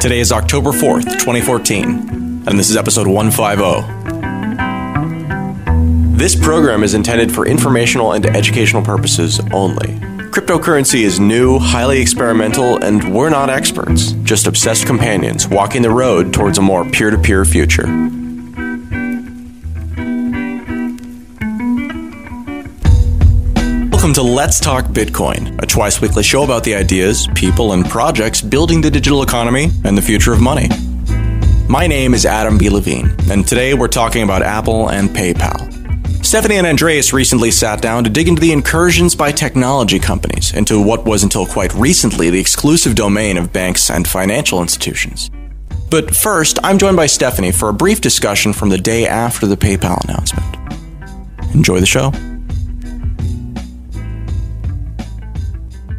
Today is October 4th, 2014, and this is episode 150. This program is intended for informational and educational purposes only. Cryptocurrency is new, highly experimental, and we're not experts, just obsessed companions walking the road towards a more peer-to-peer future. Welcome to Let's Talk Bitcoin, a twice-weekly show about the ideas, people, and projects building the digital economy and the future of money. My name is Adam B. Levine, and today we're talking about Apple and PayPal. Stephanie and Andreas recently sat down to dig into the incursions by technology companies into what was until quite recently the exclusive domain of banks and financial institutions. But first, I'm joined by Stephanie for a brief discussion from the day after the PayPal announcement. Enjoy the show.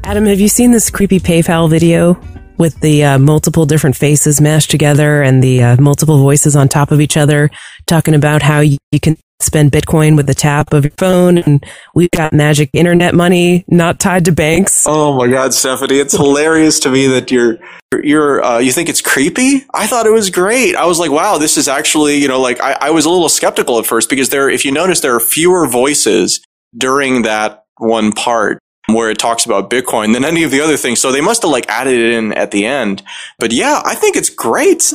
Adam, have you seen this creepy PayPal video with the multiple different faces mashed together and the multiple voices on top of each other talking about how you can spend Bitcoin with the tap of your phone, and we've got magic internet money not tied to banks? Oh my God, Stephanie, it's hilarious to me that you think it's creepy. I thought it was great. I was like, wow, this is actually, I was a little skeptical at first because if you notice, there are fewer voices during that one part where it talks about Bitcoin than any of the other things. So they must have added it in at the end. But yeah, I think it's great.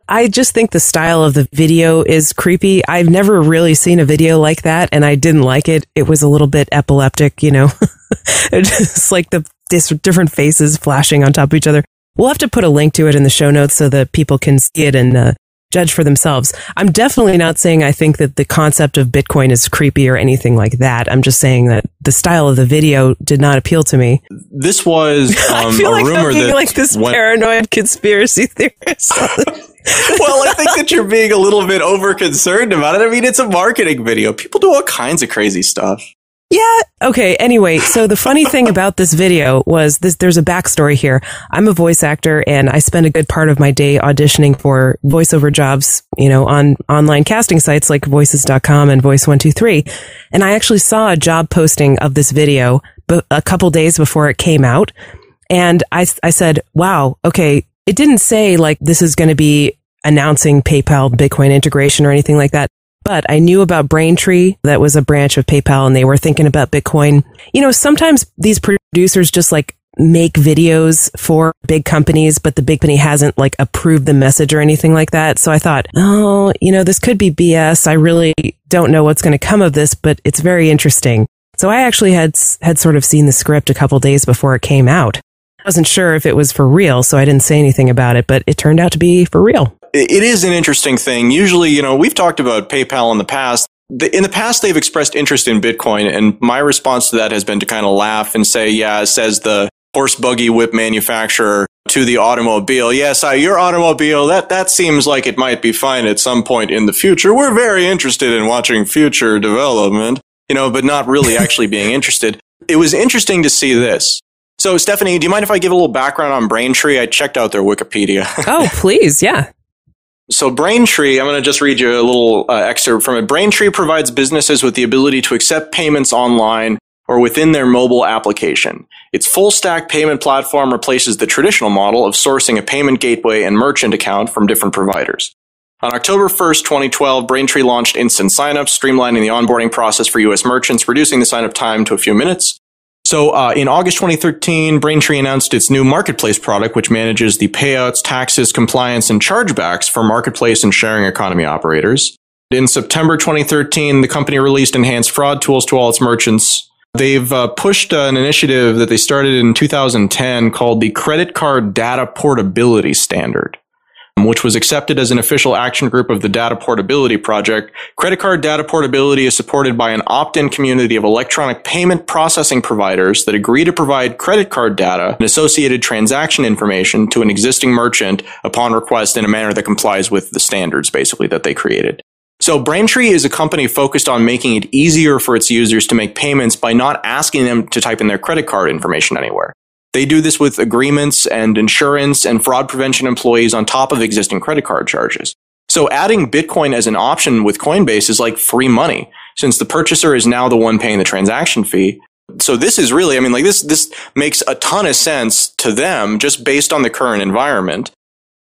I just think the style of the video is creepy. I've never really seen a video like that, and I didn't like it. It was a little bit epileptic, just like the different faces flashing on top of each other. We'll have to put a link to it in the show notes so that people can see it and judge for themselves. I'm definitely not saying I think that the concept of Bitcoin is creepy or anything like that. I'm just saying that the style of the video did not appeal to me. This was I feel like rumor I'm being that like this paranoid conspiracy theorist. Well, I think that you're being a little bit over concerned about it. I mean, it's a marketing video. People do all kinds of crazy stuff. Yeah. Okay. Anyway, so the funny thing about this video was there's a backstory here. I'm a voice actor and I spend a good part of my day auditioning for voiceover jobs, on online casting sites like voices.com and Voice123. And I actually saw a job posting of this video a couple days before it came out. And I said, wow, okay. It didn't say this is going to be announcing PayPal Bitcoin integration or anything like that. But I knew about Braintree. That was a branch of PayPal, and they were thinking about Bitcoin. Sometimes these producers just make videos for big companies, but the big company hasn't approved the message or anything like that. So I thought, this could be BS. I really don't know what's going to come of this, but it's very interesting. So I actually had sort of seen the script a couple days before it came out. I wasn't sure if it was for real, so I didn't say anything about it, but it turned out to be for real. It is an interesting thing. Usually, we've talked about PayPal in the past. In the past, they've expressed interest in Bitcoin, and my response to that has been to kind of laugh and say, yeah, says the horse buggy whip manufacturer to the automobile. Yes, your automobile, that seems like it might be fine at some point in the future. We're very interested in watching future development, but not really actually being interested. It was interesting to see this. So, Stephanie, do you mind if I give a little background on Braintree? I checked out their Wikipedia. Oh, please, yeah. So Braintree, I'm going to just read you a little excerpt from it. Braintree provides businesses with the ability to accept payments online or within their mobile application. Its full-stack payment platform replaces the traditional model of sourcing a payment gateway and merchant account from different providers. On October 1st, 2012, Braintree launched instant signups, streamlining the onboarding process for U.S. merchants, reducing the signup time to a few minutes. So in August 2013, Braintree announced its new marketplace product, which manages the payouts, taxes, compliance, and chargebacks for marketplace and sharing economy operators. In September 2013, the company released enhanced fraud tools to all its merchants. They've pushed an initiative that they started in 2010 called the Credit Card Data Portability Standard, which was accepted as an official action group of the Data Portability Project. Credit card data portability is supported by an opt-in community of electronic payment processing providers that agree to provide credit card data and associated transaction information to an existing merchant upon request in a manner that complies with the standards, basically, that they created. So Braintree is a company focused on making it easier for its users to make payments by not asking them to type in their credit card information anywhere. They do this with agreements and insurance and fraud prevention employees on top of existing credit card charges. So adding Bitcoin as an option with Coinbase is like free money, since the purchaser is now the one paying the transaction fee. So this is really, this makes a ton of sense to them just based on the current environment.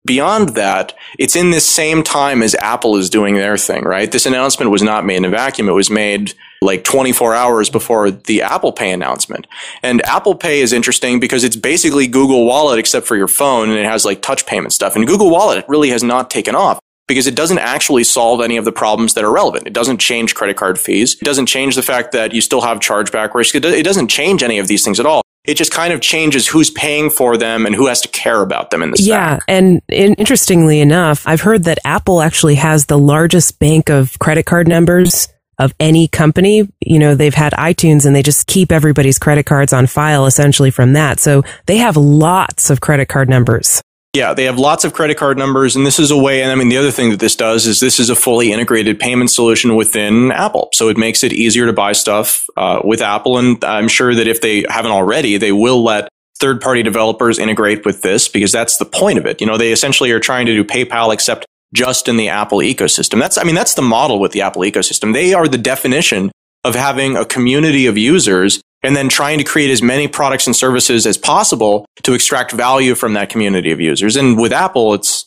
Beyond that, it's in this same time as Apple is doing their thing, right? This announcement was not made in a vacuum. It was made like 24 hours before the Apple Pay announcement. And Apple Pay is interesting because it's basically Google Wallet except for your phone, and it has like touch payment stuff. And Google Wallet really has not taken off because it doesn't actually solve any of the problems that are relevant. It doesn't change credit card fees. It doesn't change the fact that you still have chargeback risk. It doesn't change any of these things at all. It just kind of changes who's paying for them and who has to care about them in the stack. Yeah. And interestingly enough, I've heard that Apple actually has the largest bank of credit card numbers of any company. You know, they've had iTunes and they just keep everybody's credit cards on file essentially from that. So they have lots of credit card numbers. Yeah, they have lots of credit card numbers, and this is a way, and I mean, the other thing that this does is this is a fully integrated payment solution within Apple. So it makes it easier to buy stuff with Apple, and I'm sure that if they haven't already, they will let third-party developers integrate with this because that's the point of it. You know, they essentially are trying to do PayPal except just in the Apple ecosystem. That's the model with the Apple ecosystem. They are the definition of having a community of users and then trying to create as many products and services as possible to extract value from that community of users. And with Apple, it's,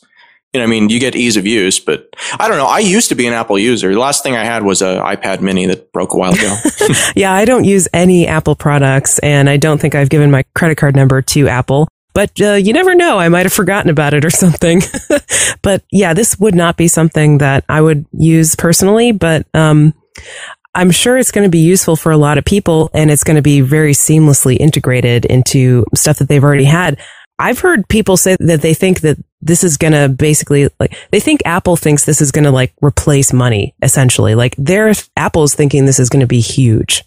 you know, I mean, you get ease of use, but I don't know. I used to be an Apple user. The last thing I had was an iPad mini that broke a while ago. Yeah, I don't use any Apple products, and I don't think I've given my credit card number to Apple. But you never know. I might have forgotten about it or something. But yeah, this would not be something that I would use personally, but I'm sure it's going to be useful for a lot of people, and it's going to be very seamlessly integrated into stuff that they've already had. I've heard people say that they think that this is going to basically, like, they think Apple thinks this is going to like replace money, essentially. Like Apple's thinking this is going to be huge.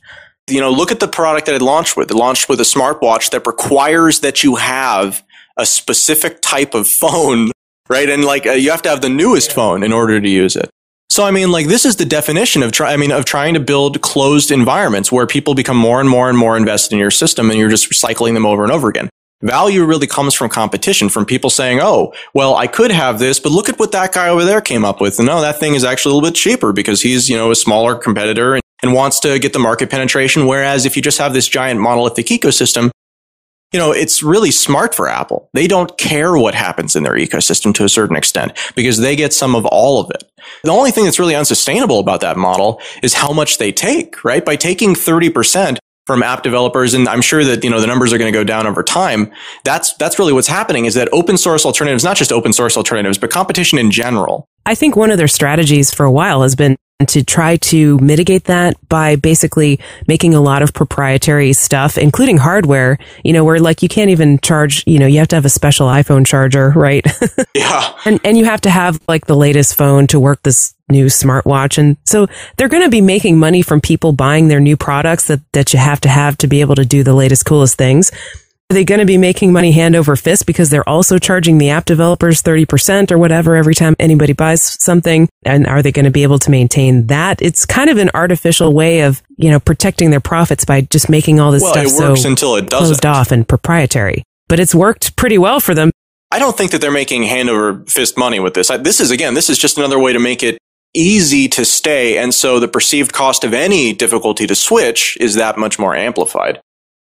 You know, look at the product that it launched with. It launched with a smartwatch that requires that you have a specific type of phone, right? And like you have to have the newest phone in order to use it. So, I mean, like, this is the definition of trying to build closed environments where people become more and more and more invested in your system, and you're just recycling them over and over again. Value really comes from competition, from people saying, oh, well, I could have this, but look at what that guy over there came up with. And no, that thing is actually a little bit cheaper because he's, you know, a smaller competitor and wants to get the market penetration. Whereas if you just have this giant monolithic ecosystem, you know, it's really smart for Apple. They don't care what happens in their ecosystem to a certain extent because they get some of all of it. The only thing that's really unsustainable about that model is how much they take, right? By taking 30% from app developers, and I'm sure that, you know, the numbers are going to go down over time. That's really what's happening, is that open source alternatives, not just open source alternatives, but competition in general. I think one of their strategies for a while has been to try to mitigate that by basically making a lot of proprietary stuff, including hardware, you know, where like you can't even charge, you know, you have to have a special iPhone charger, right? Yeah. And you have to have like the latest phone to work this new smartwatch. And so they're going to be making money from people buying their new products that you have to be able to do the latest, coolest things. Are they going to be making money hand over fist because they're also charging the app developers 30% or whatever every time anybody buys something? And are they going to be able to maintain that? It's kind of an artificial way of, you know, protecting their profits by just making all this stuff it works until it doesn't. Closed off and proprietary. But it's worked pretty well for them. I don't think that they're making hand over fist money with this. This is just another way to make it easy to stay. And so the perceived cost of any difficulty to switch is that much more amplified.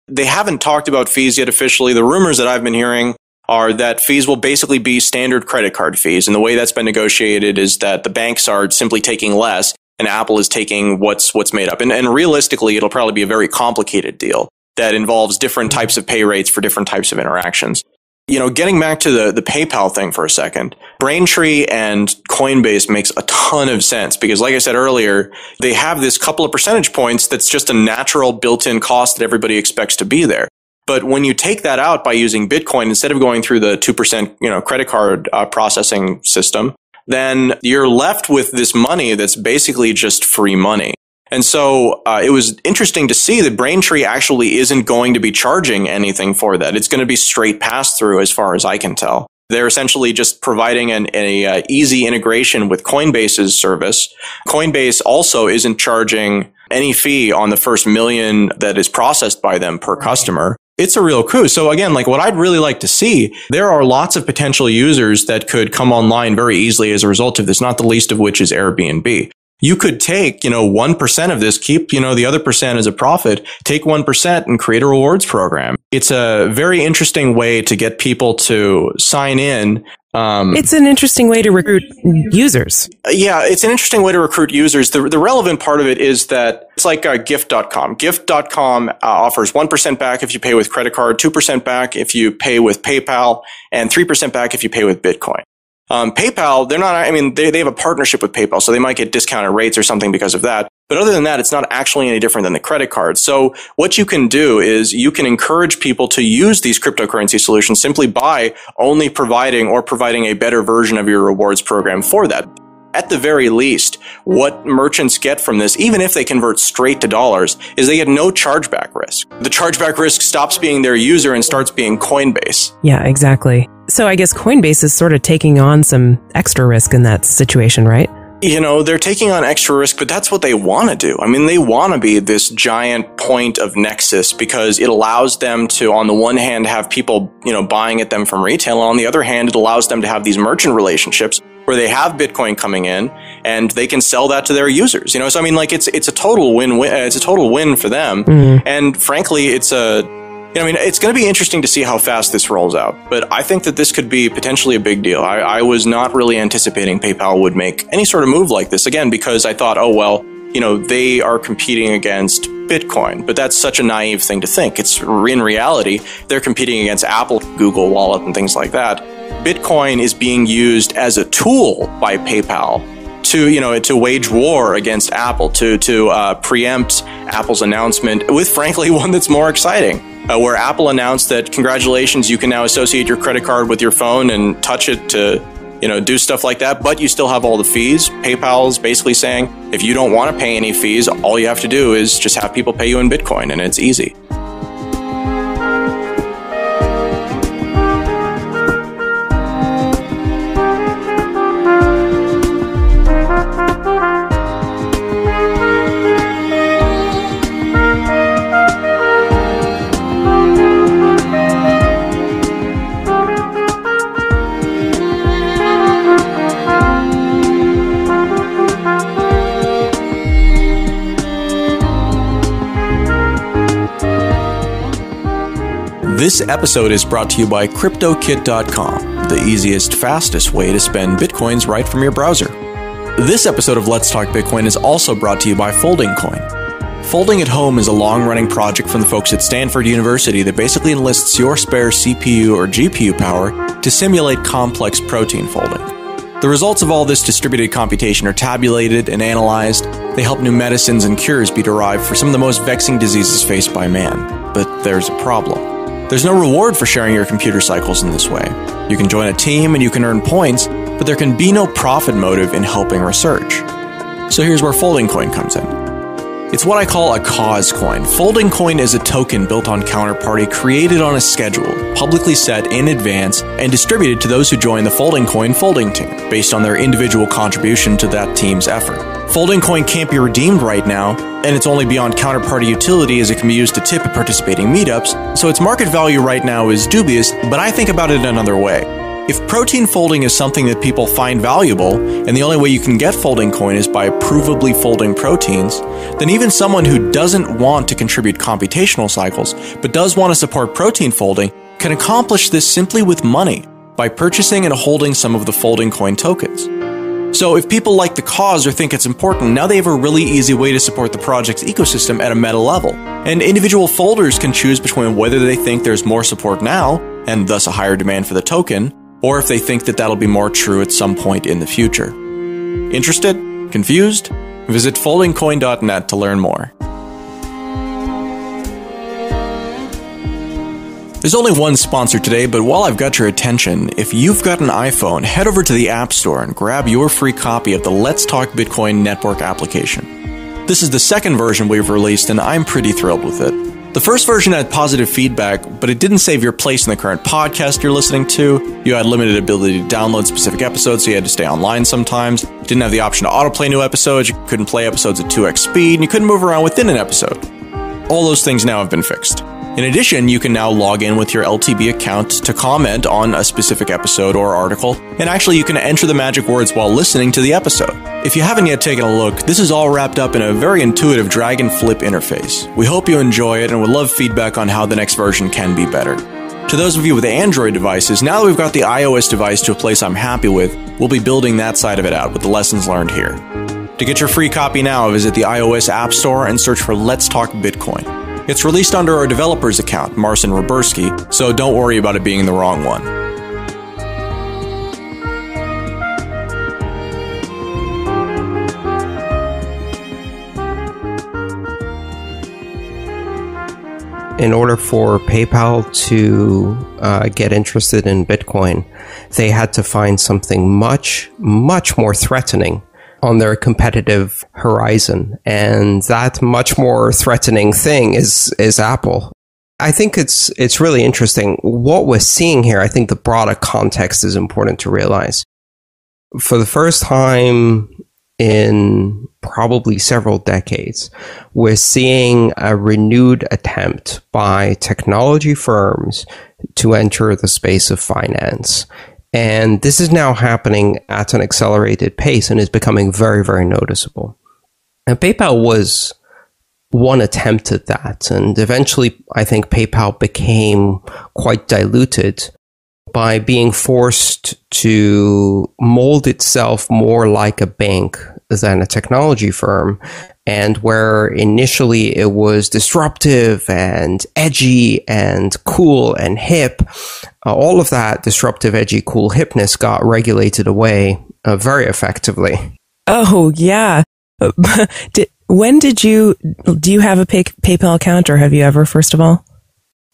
They haven't talked about fees yet officially. The rumors that I've been hearing are that fees will basically be standard credit card fees. And the way that's been negotiated is that the banks are simply taking less and Apple is taking what's made up. And realistically, it'll probably be a very complicated deal that involves different types of pay rates for different types of interactions. You know, getting back to the PayPal thing for a second, Braintree and Coinbase makes a ton of sense because, like I said earlier, they have this couple of percentage points that's just a natural built-in cost that everybody expects to be there. But when you take that out by using Bitcoin instead of going through the 2%, you know, credit card processing system, then you're left with this money that's basically just free money. And so it was interesting to see that Braintree actually isn't going to be charging anything for that. It's going to be straight pass-through as far as I can tell. They're essentially just providing an easy integration with Coinbase's service. Coinbase also isn't charging any fee on the first $1 million that is processed by them per customer. It's a real coup. So again, like what I'd really like to see, there are lots of potential users that could come online very easily as a result of this, not the least of which is Airbnb. You could take, 1% of this, keep, the other percent as a profit, take 1% and create a rewards program. It's a very interesting way to get people to sign in. It's an interesting way to recruit users. Yeah, it's an interesting way to recruit users. The relevant part of it is that it's like gift.com. Gift.com offers 1% back if you pay with credit card, 2% back if you pay with PayPal, and 3% back if you pay with Bitcoin. PayPal, they have a partnership with PayPal, so they might get discounted rates or something because of that. But other than that, it's not actually any different than the credit card. So what you can do is you can encourage people to use these cryptocurrency solutions simply by only providing a better version of your rewards program for that. At the very least, what merchants get from this, even if they convert straight to dollars, is they get no chargeback risk. The chargeback risk stops being their user and starts being Coinbase. Yeah, exactly. So I guess Coinbase is sort of taking on some extra risk in that situation, right? They're taking on extra risk, but that's what they want to do. They want to be this giant point of nexus because it allows them to, on the one hand, have people, buying at them from retail. And on the other hand, it allows them to have these merchant relationships where they have Bitcoin coming in and they can sell that to their users. So it's a total win-win. It's a total win for them. Mm-hmm. And frankly, it's going to be interesting to see how fast this rolls out, but I think that this could be potentially a big deal. I was not really anticipating PayPal would make any sort of move like this, again, because I thought, they are competing against Bitcoin, but that's such a naive thing to think. It's in reality, they're competing against Apple, Google Wallet, and things like that. Bitcoin is being used as a tool by PayPal to wage war against Apple, to preempt Apple's announcement with, frankly, one that's more exciting. Where Apple announced that, congratulations, you can now associate your credit card with your phone and touch it to, do stuff like that, but you still have all the fees. PayPal's basically saying, if you don't want to pay any fees, all you have to do is just have people pay you in Bitcoin, and it's easy. This episode is brought to you by CryptoKit.com, the easiest, fastest way to spend Bitcoins right from your browser. This episode of Let's Talk Bitcoin is also brought to you by Folding Coin. Folding at Home is a long-running project from the folks at Stanford University that basically enlists your spare CPU or GPU power to simulate complex protein folding. The results of all this distributed computation are tabulated and analyzed. They help new medicines and cures be derived for some of the most vexing diseases faced by man. But there's a problem. There's no reward for sharing your computer cycles in this way. You can join a team and you can earn points, but there can be no profit motive in helping research. So here's where Folding Coin comes in. It's what I call a cause coin. Folding Coin is a token built on Counterparty, created on a schedule, publicly set in advance, and distributed to those who join the Folding Coin folding team, based on their individual contribution to that team's effort. Folding Coin can't be redeemed right now, and it's only beyond Counterparty utility as it can be used to tip at participating meetups, so its market value right now is dubious, but I think about it another way. If protein folding is something that people find valuable, and the only way you can get Folding Coin is by provably folding proteins, then even someone who doesn't want to contribute computational cycles, but does want to support protein folding, can accomplish this simply with money, by purchasing and holding some of the Folding Coin tokens. So if people like the cause or think it's important, now they have a really easy way to support the project's ecosystem at a meta level. And individual folders can choose between whether they think there's more support now, and thus a higher demand for the token, or if they think that that'll be more true at some point in the future. Interested? Confused? Visit foldingcoin.net to learn more. There's only one sponsor today, but while I've got your attention, if you've got an iPhone, head over to the App Store and grab your free copy of the Let's Talk Bitcoin network application. This is the second version we've released, and I'm pretty thrilled with it. The first version had positive feedback, but it didn't save your place in the current podcast you're listening to. You had limited ability to download specific episodes, so you had to stay online sometimes. Didn't have the option to autoplay new episodes, you couldn't play episodes at 2x speed, and you couldn't move around within an episode. All those things now have been fixed. In addition, you can now log in with your LTB account to comment on a specific episode or article, and actually you can enter the magic words while listening to the episode. If you haven't yet taken a look, this is all wrapped up in a very intuitive drag and flip interface. We hope you enjoy it and would love feedback on how the next version can be better. To those of you with Android devices, now that we've got the iOS device to a place I'm happy with, we'll be building that side of it out with the lessons learned here. To get your free copy now, visit the iOS App Store and search for Let's Talk Bitcoin. It's released under our developer's account, Marcin Roberski, so don't worry about it being the wrong one. In order for PayPal to get interested in Bitcoin, they had to find something much, much more threatening on their competitive horizon. And that much more threatening thing is Apple. I think it's really interesting. What we're seeing here, I think the broader context is important to realize. For the first time in probably several decades, we're seeing a renewed attempt by technology firms to enter the space of finance. And this is now happening at an accelerated pace and is becoming very, very noticeable. And PayPal was one attempt at that. And eventually, I think PayPal became quite diluted by being forced to mold itself more like a bank than a technology firm. And where initially it was disruptive and edgy and cool and hip, all of that disruptive, edgy, cool hipness got regulated away very effectively. Oh, yeah. Do you have a PayPal account, or have you ever, first of all?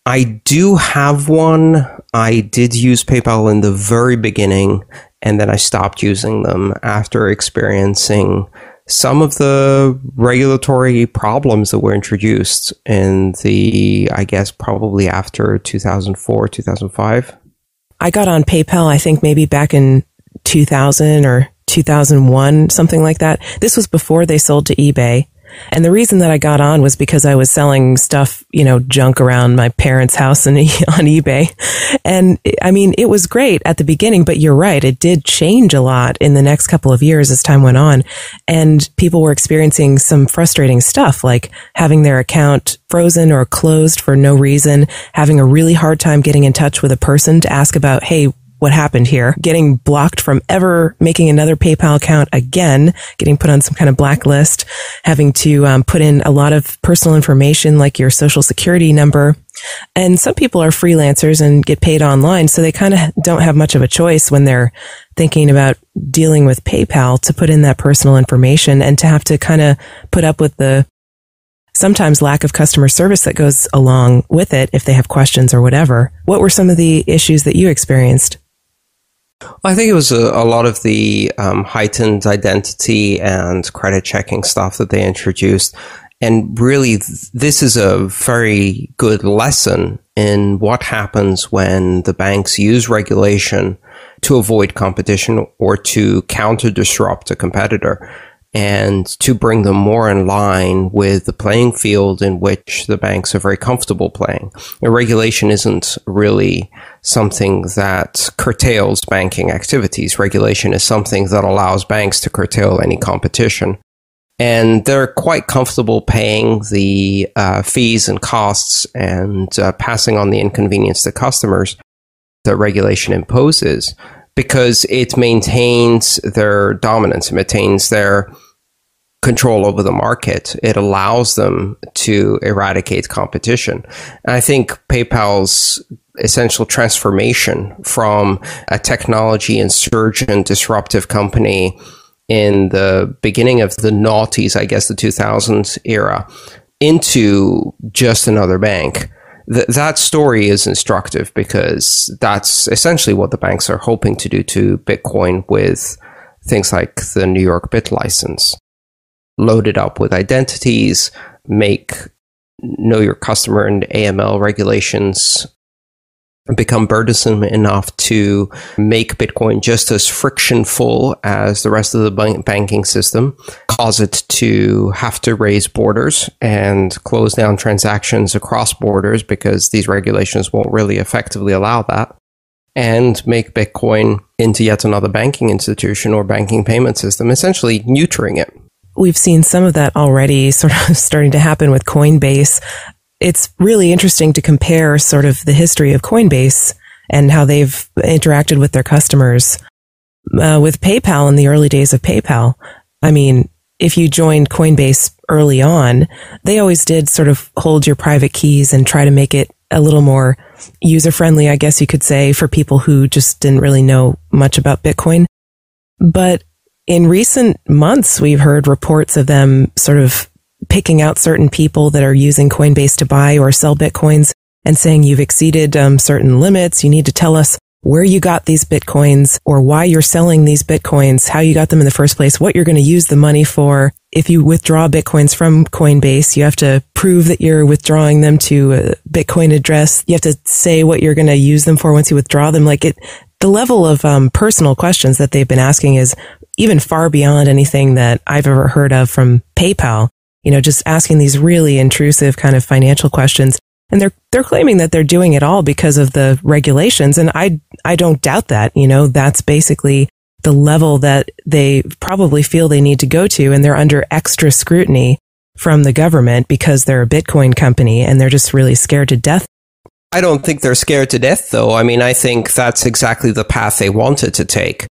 I do have one. I did use PayPal in the very beginning, and then I stopped using them after experiencing some of the regulatory problems that were introduced in I guess, probably after 2004, 2005. I got on PayPal, I think maybe back in 2000 or 2001, something like that. This was before they sold to eBay. And the reason that I got on was because I was selling stuff, junk around my parents' house on eBay. And I mean, it was great at the beginning, but you're right. It did change a lot in the next couple of years as time went on. And people were experiencing some frustrating stuff, like having their account frozen or closed for no reason, having a really hard time getting in touch with a person to ask about, hey, what happened here, getting blocked from ever making another PayPal account again, getting put on some kind of blacklist, having to put in a lot of personal information like your social security number. And some people are freelancers and get paid online, so they kind of don't have much of a choice when they're thinking about dealing with PayPal to put in that personal information and to have to kind of put up with the sometimes lack of customer service that goes along with it if they have questions or whatever. What were some of the issues that you experienced? I think it was a lot of the heightened identity and credit checking stuff that they introduced. And really, this is a very good lesson in what happens when the banks use regulation to avoid competition or to counter-disrupt a competitor, and to bring them more in line with the playing field in which the banks are very comfortable playing. And regulation isn't really something that curtails banking activities. Regulation is something that allows banks to curtail any competition. And they're quite comfortable paying the fees and costs and passing on the inconvenience to customers that regulation imposes, because it maintains their dominance, it maintains their control over the market. It allows them to eradicate competition. And I think PayPal's essential transformation from a technology insurgent disruptive company in the beginning of the noughties, I guess the 2000s era, into just another bank. That story is instructive, because that's essentially what the banks are hoping to do to Bitcoin with things like the New York BitLicense. Load it up with identities, make know your customer and AML regulations become burdensome enough to make Bitcoin just as frictionful as the rest of the banking system, cause it to have to raise borders and close down transactions across borders because these regulations won't really effectively allow that, and make Bitcoin into yet another banking institution or banking payment system, essentially neutering it. We've seen some of that already sort of starting to happen with Coinbase. It's really interesting to compare sort of the history of Coinbase and how they've interacted with their customers. With PayPal in the early days of PayPal, I mean, if you joined Coinbase early on, they always did sort of hold your private keys and try to make it a little more user-friendly, I guess you could say, for people who just didn't really know much about Bitcoin. But in recent months, we've heard reports of them sort of picking out certain people that are using Coinbase to buy or sell Bitcoins and saying you've exceeded certain limits. You need to tell us where you got these Bitcoins or why you're selling these Bitcoins, how you got them in the first place, what you're going to use the money for. If you withdraw Bitcoins from Coinbase, you have to prove that you're withdrawing them to a Bitcoin address. You have to say what you're going to use them for once you withdraw them. The level of personal questions that they've been asking is even far beyond anything that I've ever heard of from PayPal. Just asking these really intrusive kind of financial questions. And they're claiming that they're doing it all because of the regulations. And I don't doubt that. That's basically the level that they probably feel they need to go to. And they're under extra scrutiny from the government because they're a Bitcoin company and they're just really scared to death. I don't think they're scared to death, though. I mean, I think that's exactly the path they wanted to take.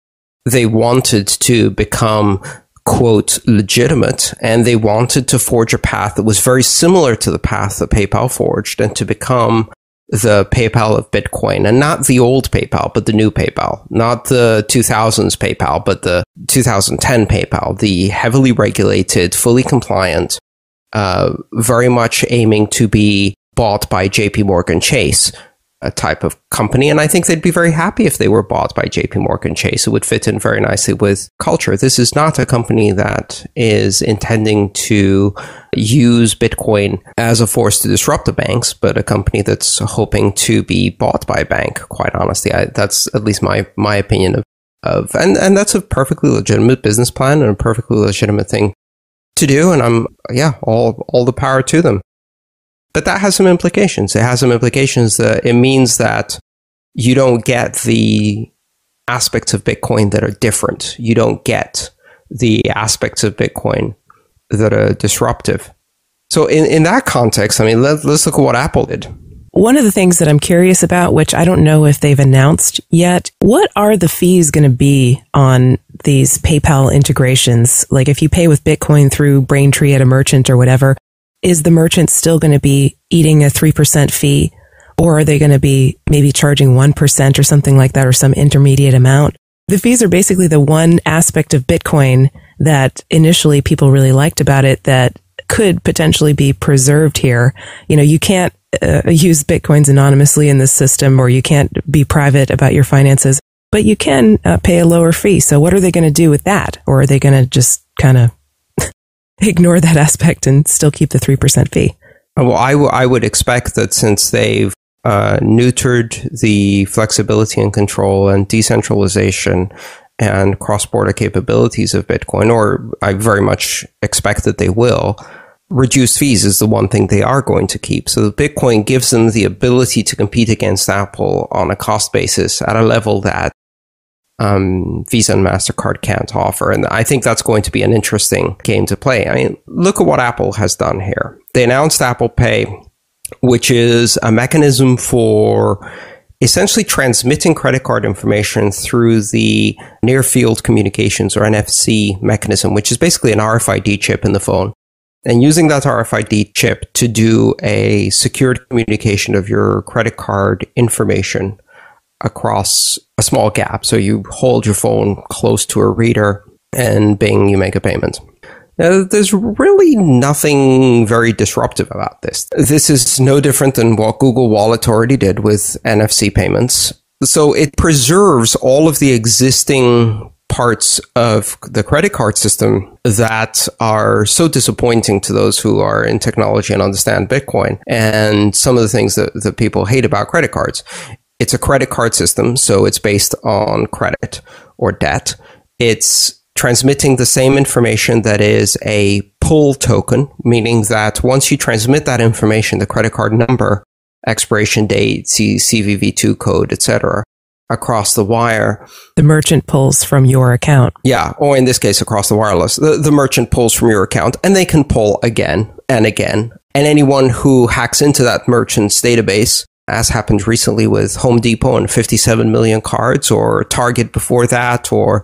They wanted to become, quote, legitimate, and they wanted to forge a path that was very similar to the path that PayPal forged and to become the PayPal of Bitcoin, and not the old PayPal, but the new PayPal, not the 2000s PayPal, but the 2010 PayPal, the heavily regulated, fully compliant, very much aiming to be bought by JP Morgan Chase, a type of company. And I think they'd be very happy if they were bought by JP Morgan Chase. It would fit in very nicely with culture. This is not a company that is intending to use Bitcoin as a force to disrupt the banks, but a company that's hoping to be bought by a bank, quite honestly. That's at least my opinion of and that's a perfectly legitimate business plan and a perfectly legitimate thing to do. And all the power to them. But that has some implications. It has some implications that it means that you don't get the aspects of Bitcoin that are different. You don't get the aspects of Bitcoin that are disruptive. So in that context, I mean, let's look at what Apple did. One of the things that I'm curious about, which I don't know if they've announced yet, what are the fees going to be on these PayPal integrations? Like if you pay with Bitcoin through Braintree at a merchant or whatever, is the merchant still going to be eating a 3% fee, or are they going to be maybe charging 1% or something like that, or some intermediate amount? The fees are basically the one aspect of Bitcoin that initially people really liked about it that could potentially be preserved here. You can't use Bitcoins anonymously in this system, or you can't be private about your finances, but you can pay a lower fee. So what are they going to do with that? Or are they going to just kind of ignore that aspect and still keep the 3% fee? Well, I would expect that since they've neutered the flexibility and control and decentralization and cross-border capabilities of Bitcoin, or I very much expect that they will, reduced fees is the one thing they are going to keep. So Bitcoin gives them the ability to compete against Apple on a cost basis at a level that Visa and MasterCard can't offer. And I think that's going to be an interesting game to play. I mean, look at what Apple has done here. They announced Apple Pay, which is a mechanism for essentially transmitting credit card information through the near field communications, or NFC mechanism, which is basically an RFID chip in the phone. And using that RFID chip to do a secured communication of your credit card information across a small gap. So you hold your phone close to a reader and bing, you make a payment. Now, there's really nothing very disruptive about this. This is no different than what Google Wallet already did with NFC payments. So it preserves all of the existing parts of the credit card system that are so disappointing to those who are in technology and understand Bitcoin, and some of the things that people hate about credit cards. It's a credit card system, so it's based on credit or debt. It's transmitting the same information that is a pull token, meaning that once you transmit that information, the credit card number, expiration date, CVV2 code, etc., across the wire. The merchant pulls from your account. Yeah, or in this case, across the wireless. The merchant pulls from your account, and they can pull again and again. And anyone who hacks into that merchant's database, as happened recently with Home Depot and 57 million cards, or Target before that, or,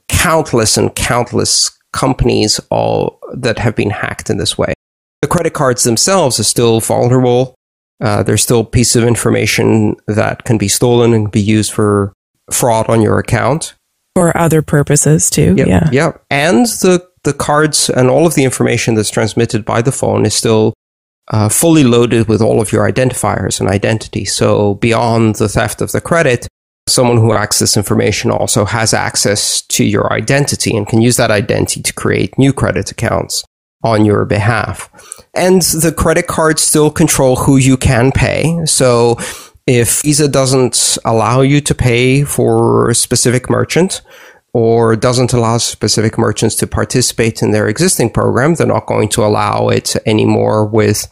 countless and countless companies all that have been hacked in this way. The credit cards themselves are still vulnerable. There's still pieces of information that can be stolen and be used for fraud on your account. For other purposes too. Yep, yeah. And the cards and all of the information that's transmitted by the phone is still fully loaded with all of your identifiers and identity. So beyond the theft of the credit, someone who hacks this information also has access to your identity and can use that identity to create new credit accounts on your behalf. And the credit cards still control who you can pay. So if Visa doesn't allow you to pay for a specific merchant, or doesn't allow specific merchants to participate in their existing program, they're not going to allow it anymore with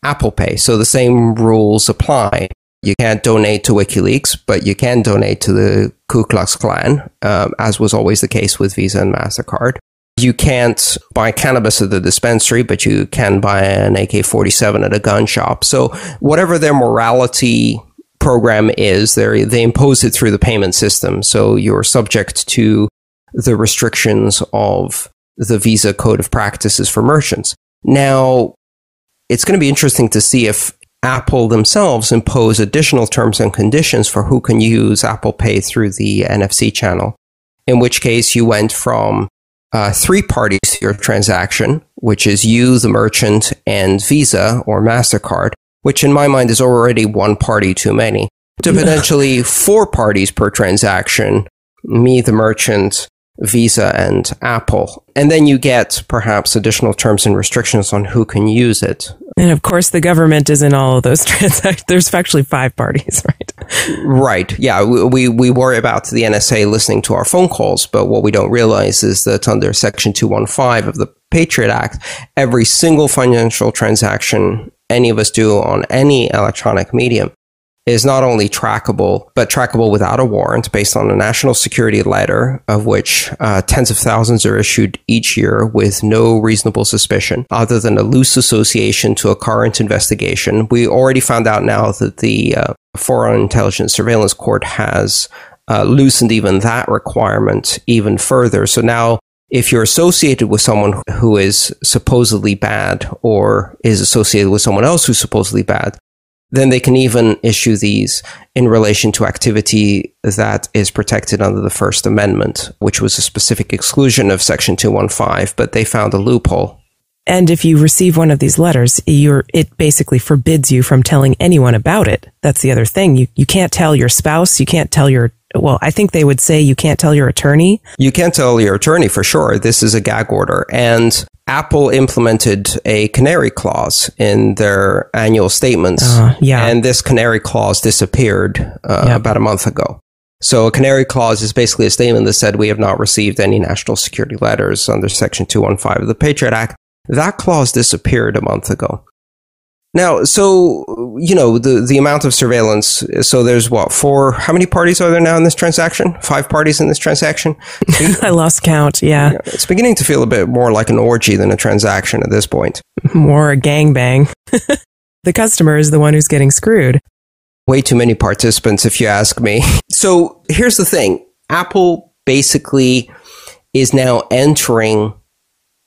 Apple Pay. So the same rules apply. You can't donate to WikiLeaks, but you can donate to the Ku Klux Klan, as was always the case with Visa and MasterCard. You can't buy cannabis at the dispensary, but you can buy an AK-47 at a gun shop. So whatever their morality program is, they impose it through the payment system. So you're subject to the restrictions of the Visa Code of Practices for merchants. Now, it's going to be interesting to see if Apple themselves impose additional terms and conditions for who can use Apple Pay through the NFC channel, in which case you went from 3 parties to your transaction, which is you, the merchant, and Visa or MasterCard, which in my mind is already 1 party too many, to potentially 4 parties per transaction, me, the merchant, Visa, and Apple. And then you get perhaps additional terms and restrictions on who can use it. And of course, the government is in all of those transactions. There's actually 5 parties, right? Right. Yeah. We worry about the NSA listening to our phone calls, but what we don't realize is that under Section 215 of the Patriot Act, every single financial transaction any of us do on any electronic medium is not only trackable, but trackable without a warrant based on a national security letter, of which tens of thousands are issued each year with no reasonable suspicion other than a loose association to a current investigation. We already found out now that the Foreign Intelligence Surveillance Court has loosened even that requirement even further. So now, if you're associated with someone who is supposedly bad or is associated with someone else who's supposedly bad, then they can even issue these in relation to activity that is protected under the First Amendment, which was a specific exclusion of Section 215, but they found a loophole. And if you receive one of these letters, it basically forbids you from telling anyone about it. That's the other thing. You can't tell your spouse, you can't tell I think they would say you can't tell your attorney. You can't tell your attorney for sure. This is a gag order. And Apple implemented a canary clause in their annual statements. And this canary clause disappeared about a month ago. So a canary clause is basically a statement that said we have not received any national security letters under Section 215 of the Patriot Act. That clause disappeared a month ago. Now, so, the amount of surveillance, so there's how many parties are there now in this transaction? 5 parties in this transaction? I lost count, yeah. It's beginning to feel a bit more like an orgy than a transaction at this point. More a gangbang. The customer is the one who's getting screwed. Way too many participants, if you ask me. So here's the thing. Apple basically is now entering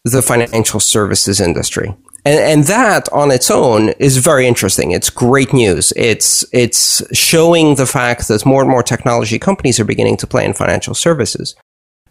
the financial services industry. And that on its own is very interesting. It's great news. It's showing the fact that more and more technology companies are beginning to play in financial services.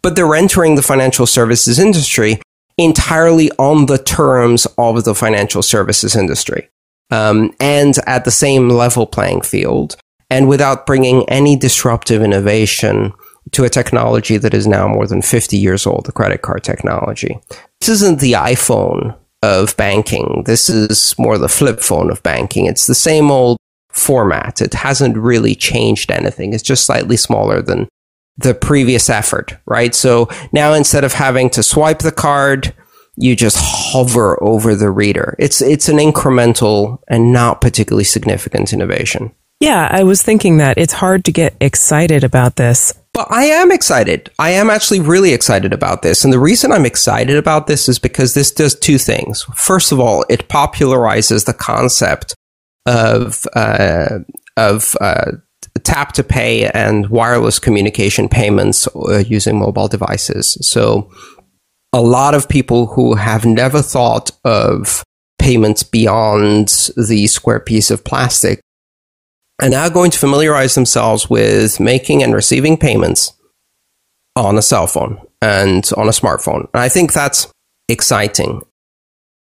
But they're entering the financial services industry entirely on the terms of the financial services industry. And at the same level playing field, and without bringing any disruptive innovation to a technology that is now more than 50 years old, the credit card technology. This isn't the iPhone of banking. This is more the flip phone of banking. It's the same old format. It hasn't really changed anything. It's just slightly smaller than the previous effort, right? So now instead of having to swipe the card, you just hover over the reader. It's an incremental and not particularly significant innovation. Yeah, I was thinking that it's hard to get excited about this. But I am excited. I am actually really excited about this. And the reason I'm excited about this is because this does two things. First of all, it popularizes the concept of tap to pay and wireless communication payments using mobile devices. So a lot of people who have never thought of payments beyond the square piece of plastic are now going to familiarize themselves with making and receiving payments on a cell phone and on a smartphone. And I think that's exciting.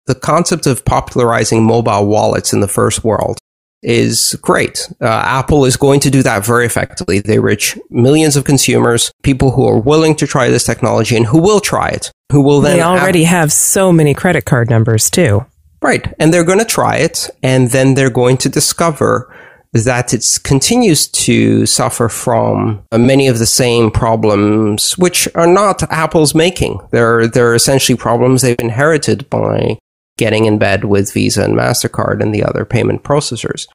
The concept of popularizing mobile wallets in the first world is great. Apple is going to do that very effectively. They reach millions of consumers, people who are willing to try this technology and who will try it, who will then... They already have so many credit card numbers too. Right. And they're going to try it, and then they're going to discover that it continues to suffer from many of the same problems, which are not Apple's making. They're essentially problems they've inherited by getting in bed with Visa and MasterCard and the other payment processors.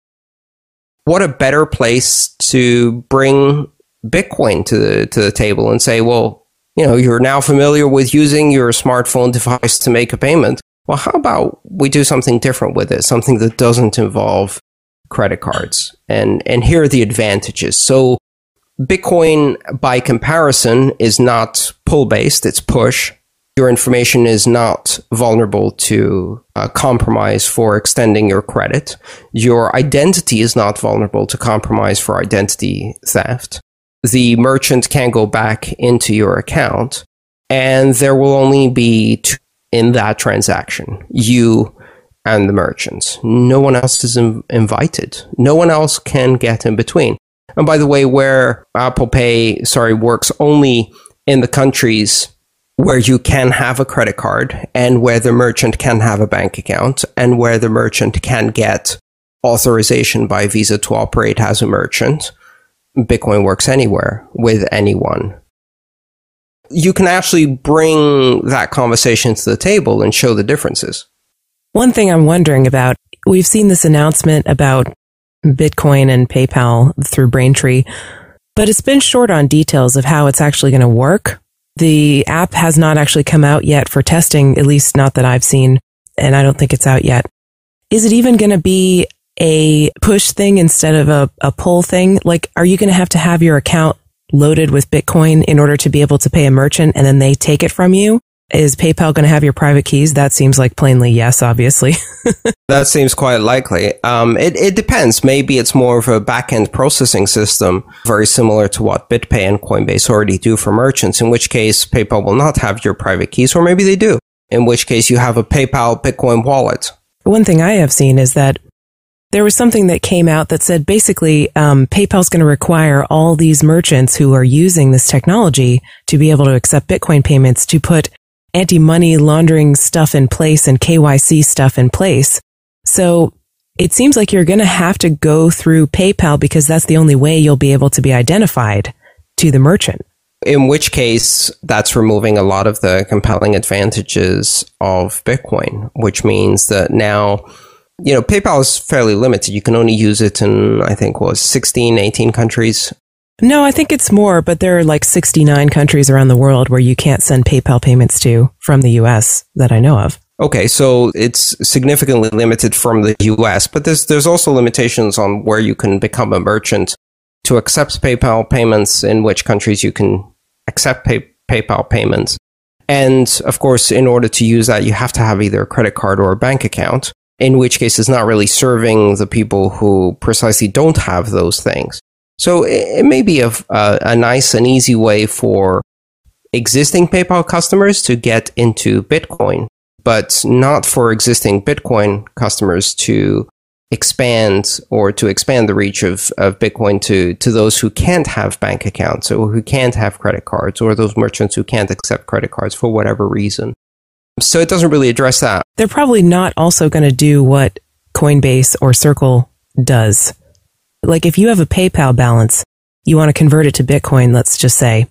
What a better place to bring Bitcoin to the table and say, well, you're now familiar with using your smartphone device to make a payment. Well, how about we do something different with it, something that doesn't involve credit cards? And here are the advantages. So Bitcoin, by comparison, is not pull-based, it's push. Your information is not vulnerable to compromise for extending your credit. Your identity is not vulnerable to compromise for identity theft. The merchant can go back into your account, and there will only be two in that transaction, you and the merchants. No one else is invited. No one else can get in between. And by the way, where Apple Pay, works only in the countries where you can have a credit card and where the merchant can have a bank account and where the merchant can get authorization by Visa to operate as a merchant, Bitcoin works anywhere with anyone. You can actually bring that conversation to the table and show the differences. One thing I'm wondering about, we've seen this announcement about Bitcoin and PayPal through Braintree, but it's been short on details of how it's actually going to work. The app has not actually come out yet for testing, at least not that I've seen, and I don't think it's out yet. Is it even going to be a push thing instead of a pull thing? Like, are you going to have your account loaded with Bitcoin in order to be able to pay a merchant and then they take it from you? Is PayPal going to have your private keys? That seems like plainly yes, obviously. That seems quite likely. It depends. Maybe it's more of a back-end processing system, very similar to what BitPay and Coinbase already do for merchants, in which case PayPal will not have your private keys, or maybe they do, in which case you have a PayPal Bitcoin wallet. One thing I have seen is that there was something that came out that said basically PayPal's going to require all these merchants who are using this technology to be able to accept Bitcoin payments to put anti-money laundering stuff in place and KYC stuff in place. So it seems like you're going to have to go through PayPal because that's the only way you'll be able to be identified to the merchant. In which case, that's removing a lot of the compelling advantages of Bitcoin, which means that now, PayPal is fairly limited. You can only use it in, I think, 16, 18 countries. No, I think it's more, but there are like 69 countries around the world where you can't send PayPal payments to from the US that I know of. Okay, so it's significantly limited from the US, but there's also limitations on where you can become a merchant to accept PayPal payments, in which countries you can accept PayPal payments. And of course, in order to use that, you have to have either a credit card or a bank account, in which case it's not really serving the people who precisely don't have those things. So it may be a nice and easy way for existing PayPal customers to get into Bitcoin, but not for existing Bitcoin customers to expand the reach of Bitcoin to those who can't have bank accounts or who can't have credit cards, or those merchants who can't accept credit cards for whatever reason. So it doesn't really address that. They're probably not also going to do what Coinbase or Circle does, Like if you have a PayPal balance, you want to convert it to Bitcoin, let's just say.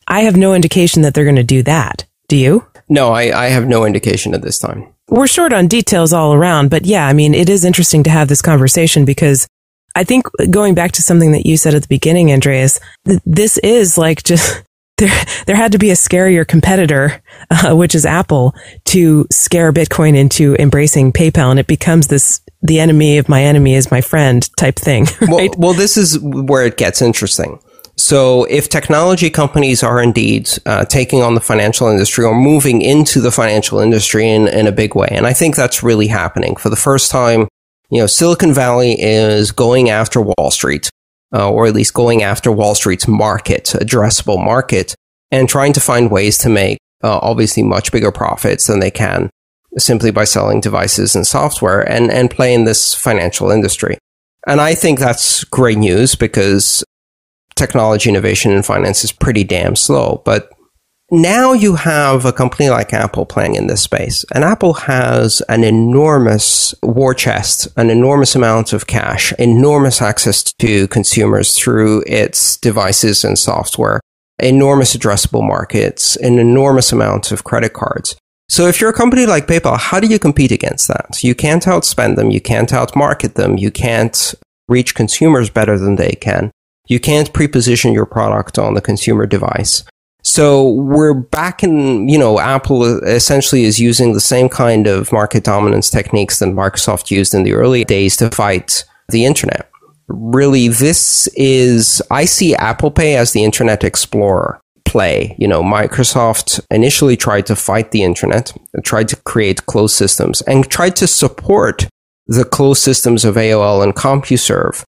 I have no indication that they're going to do that. Do you? No, I have no indication at this time. We're short on details all around, but yeah, I mean, it is interesting to have this conversation because I think going back to something that you said at the beginning, Andreas, this is like just, there had to be a scarier competitor, which is Apple, to scare Bitcoin into embracing PayPal, and it becomes this, the enemy of my enemy is my friend type thing, right? Well, this is where it gets interesting. So if technology companies are indeed taking on the financial industry or moving into the financial industry in a big way, and I think that's really happening for the first time, Silicon Valley is going after Wall Street, or at least going after Wall Street's market, addressable market, and trying to find ways to make obviously much bigger profits than they can simply by selling devices and software and play in this financial industry. And I think that's great news because technology innovation in finance is pretty damn slow. But now you have a company like Apple playing in this space. And Apple has an enormous war chest, an enormous amount of cash, enormous access to consumers through its devices and software, enormous addressable markets, an enormous amount of credit cards. So if you're a company like PayPal, how do you compete against that? You can't outspend them. You can't outmarket them. You can't reach consumers better than they can. You can't pre-position your product on the consumer device. So we're back in, Apple essentially is using the same kind of market dominance techniques that Microsoft used in the early days to fight the internet. Really, I see Apple Pay as the Internet Explorer play. Microsoft initially tried to fight the internet, tried to create closed systems, and tried to support the closed systems of AOL and CompuServe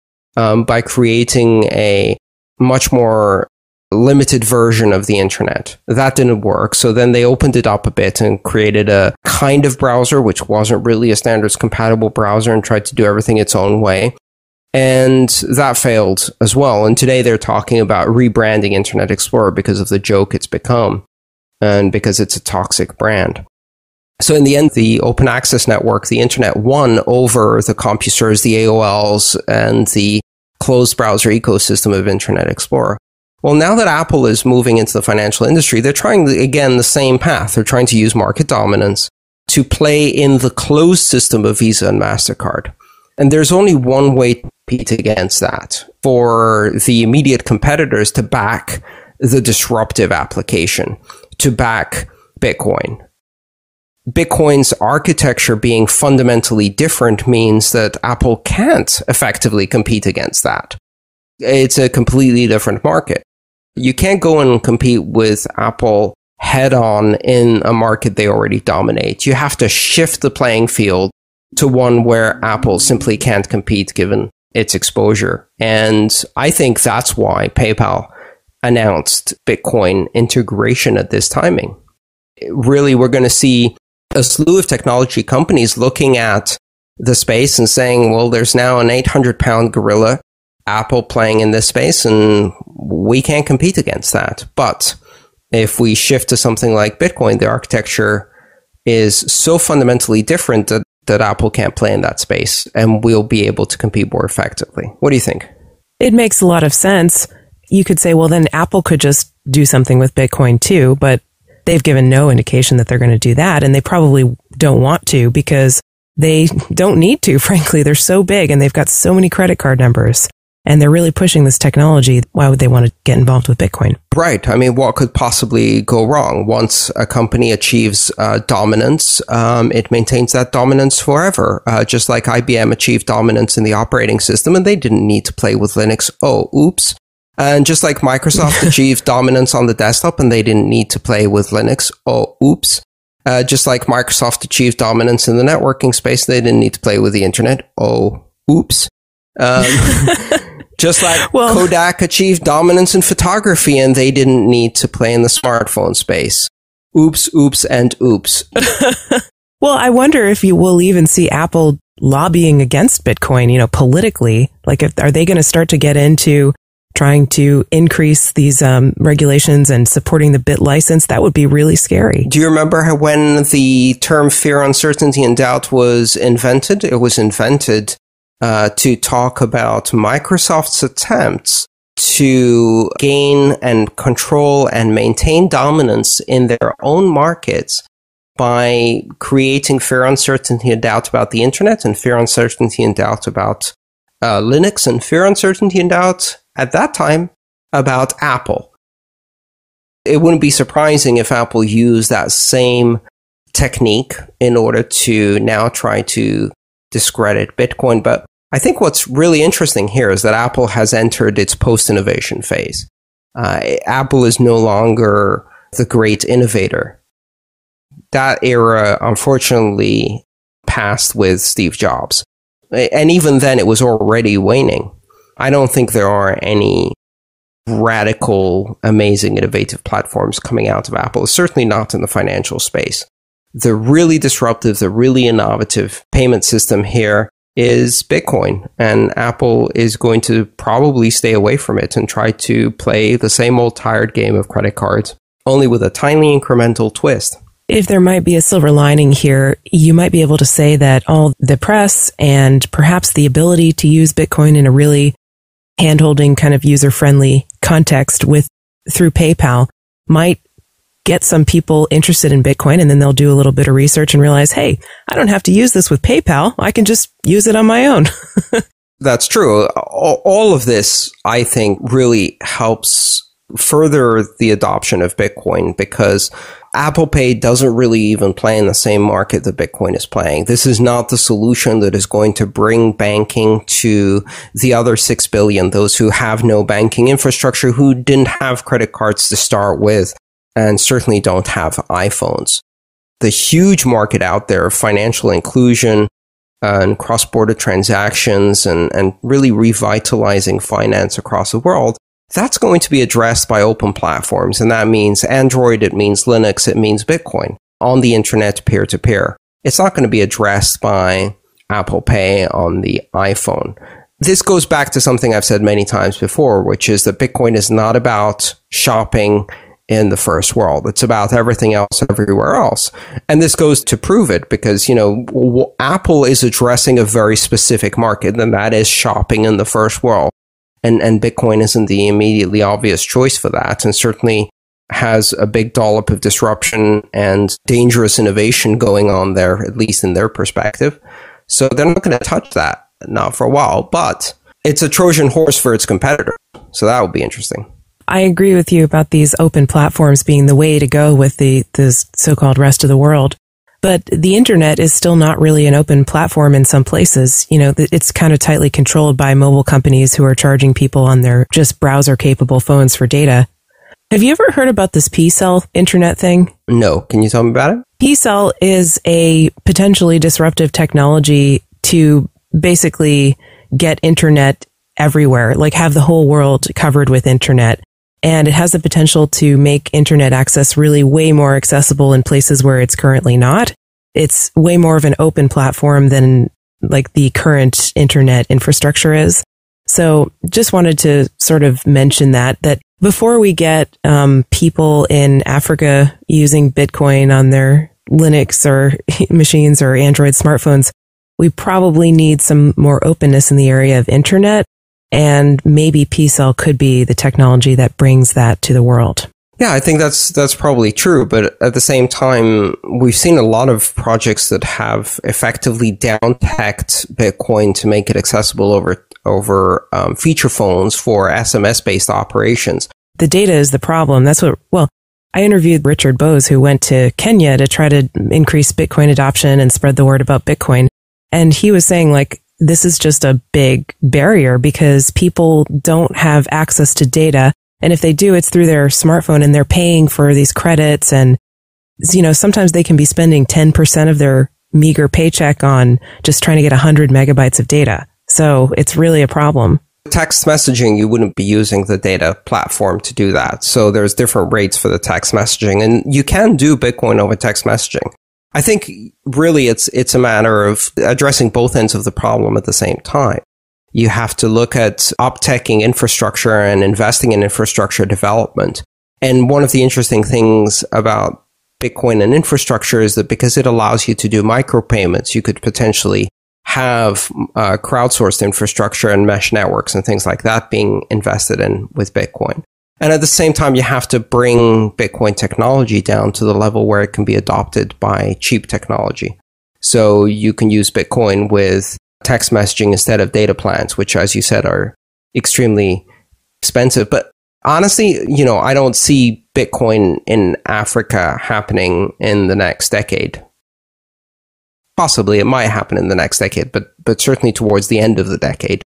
by creating a much more limited version of the internet. That didn't work. So then they opened it up a bit and created a kind of browser, which wasn't really a standards compatible browser, and tried to do everything its own way. And that failed as well. And today they're talking about rebranding Internet Explorer because of the joke it's become and because it's a toxic brand. So in the end, the open access network, the internet, won over the CompuServes, the AOLs, and the closed browser ecosystem of Internet Explorer. Well, now that Apple is moving into the financial industry, they're trying, again, the same path. They're trying to use market dominance to play in the closed system of Visa and MasterCard. And there's only one way to compete against that: for the immediate competitors to back the disruptive application, to back Bitcoin. Bitcoin's architecture being fundamentally different means that Apple can't effectively compete against that. It's a completely different market. You can't go and compete with Apple head on in a market they already dominate. You have to shift the playing field to one where Apple simply can't compete given its exposure. And I think that's why PayPal announced Bitcoin integration at this timing. Really, we're going to see a slew of technology companies looking at the space and saying, well, there's now an 800-pound gorilla, Apple, playing in this space, and we can't compete against that. But if we shift to something like Bitcoin, the architecture is so fundamentally different that Apple can't play in that space, and we'll be able to compete more effectively. What do you think? It makes a lot of sense. You could say, well, then Apple could just do something with Bitcoin too, but they've given no indication that they're going to do that, and they probably don't want to because they don't need to, frankly. They're so big and they've got so many credit card numbers, and they're really pushing this technology. Why would they want to get involved with Bitcoin? Right. I mean, what could possibly go wrong? Once a company achieves dominance, it maintains that dominance forever. Just like IBM achieved dominance in the operating system, and they didn't need to play with Linux. Oh, oops. And just like Microsoft achieved dominance on the desktop and they didn't need to play with Linux. Oh, oops. Just like Microsoft achieved dominance in the networking space, they didn't need to play with the internet. Oh, oops. Just like Kodak achieved dominance in photography and they didn't need to play in the smartphone space. Oops, oops, and oops. Well, I wonder if you will even see Apple lobbying against Bitcoin, politically. Like, are they going to start to get into trying to increase these regulations and supporting the bit license? That would be really scary. Do you remember when the term fear, uncertainty, and doubt was invented? It was invented to talk about Microsoft's attempts to gain and control and maintain dominance in their own markets by creating fear, uncertainty, and doubt about the internet, and fear, uncertainty, and doubt about Linux, and fear, uncertainty, and doubt at that time about Apple. It wouldn't be surprising if Apple used that same technique in order to now try to discredit Bitcoin. But I think what's really interesting here is that Apple has entered its post-innovation phase. Apple is no longer the great innovator. That era, unfortunately, passed with Steve Jobs. And even then, it was already waning. I don't think there are any radical, amazing, innovative platforms coming out of Apple, certainly not in the financial space. The really disruptive, the really innovative payment system here is Bitcoin, and Apple is going to probably stay away from it and try to play the same old tired game of credit cards, only with a tiny incremental twist. If there might be a silver lining here, you might be able to say that all the press and perhaps the ability to use Bitcoin in a really hand-holding kind of user-friendly context through PayPal might get some people interested in Bitcoin, and then they'll do a little bit of research and realize, hey, I don't have to use this with PayPal. I can just use it on my own. That's true. All of this, I think, really helps further the adoption of Bitcoin, because Apple Pay doesn't really even play in the same market that Bitcoin is playing. This is not the solution that is going to bring banking to the other 6 billion, those who have no banking infrastructure, who didn't have credit cards to start with, and certainly don't have iPhones. The huge market out there of financial inclusion and cross-border transactions and really revitalizing finance across the world, that's going to be addressed by open platforms. And that means Android, it means Linux, it means Bitcoin on the internet peer-to-peer. It's not going to be addressed by Apple Pay on the iPhone. This goes back to something I've said many times before, which is that Bitcoin is not about shopping in the first world. It's about everything else everywhere else. And this goes to prove it because, Apple is addressing a very specific market, and that is shopping in the first world. And Bitcoin isn't the immediately obvious choice for that, and certainly has a big dollop of disruption and dangerous innovation going on there, at least in their perspective. So they're not going to touch that, not for a while, but it's a Trojan horse for its competitor. So that would be interesting. I agree with you about these open platforms being the way to go with the so-called rest of the world. But the internet is still not really an open platform in some places. It's kind of tightly controlled by mobile companies who are charging people on their just browser-capable phones for data. Have you ever heard about this P-Cell internet thing? No. Can you tell me about it? P-Cell is a potentially disruptive technology to basically get internet everywhere, like have the whole world covered with internet. And it has the potential to make internet access really way more accessible in places where it's currently not. It's way more of an open platform than like the current internet infrastructure is. So just wanted to sort of mention that before we get people in Africa using Bitcoin on their Linux or machines or Android smartphones, we probably need some more openness in the area of internet. And maybe P-Cell could be the technology that brings that to the world. Yeah, I think that's probably true. But at the same time, we've seen a lot of projects that have effectively down-teched Bitcoin to make it accessible over feature phones for SMS-based operations. The data is the problem. I interviewed Richard Bose, who went to Kenya to try to increase Bitcoin adoption and spread the word about Bitcoin. And he was saying, this is just a big barrier because people don't have access to data. And if they do, it's through their smartphone and they're paying for these credits. And, sometimes they can be spending 10% of their meager paycheck on just trying to get 100 megabytes of data. So it's really a problem. Text messaging, you wouldn't be using the data platform to do that. So there's different rates for the text messaging, and you can do Bitcoin over text messaging. I think really it's a matter of addressing both ends of the problem at the same time. You have to look at up-teching infrastructure and investing in infrastructure development. And one of the interesting things about Bitcoin and infrastructure is that because it allows you to do micropayments, you could potentially have crowdsourced infrastructure and mesh networks and things like that being invested in with Bitcoin. And at the same time, you have to bring Bitcoin technology down to the level where it can be adopted by cheap technology. So you can use Bitcoin with text messaging instead of data plans, which, as you said, are extremely expensive. But honestly, I don't see Bitcoin in Africa happening in the next decade. Possibly it might happen in the next decade, but certainly towards the end of the decade.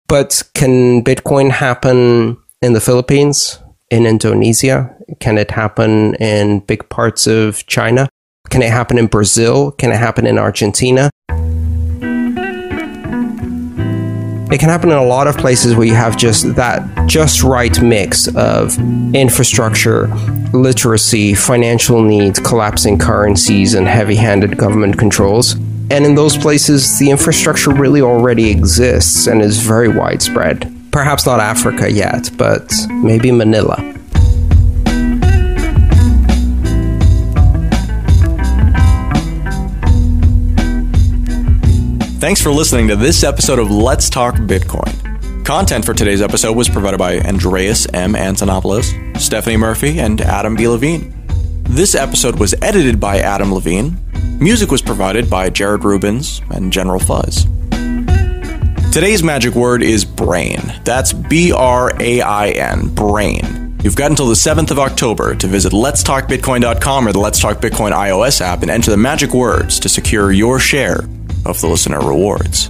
But can Bitcoin happen in the Philippines, in Indonesia? Can it happen in big parts of China? Can it happen in Brazil? Can it happen in Argentina? It can happen in a lot of places where you have just right mix of infrastructure, literacy, financial needs, collapsing currencies, and heavy-handed government controls. And in those places, the infrastructure really already exists and is very widespread. Perhaps not Africa yet, but maybe Manila. Thanks for listening to this episode of Let's Talk Bitcoin. Content for today's episode was provided by Andreas M. Antonopoulos, Stephanie Murphy, and Adam B. Levine. This episode was edited by Adam Levine. Music was provided by Jared Rubens and General Fuzz. Today's magic word is brain. That's BRAIN, brain. You've got until the 7th of October to visit letstalkbitcoin.com or the Let's Talk Bitcoin iOS app and enter the magic words to secure your share of the listener rewards.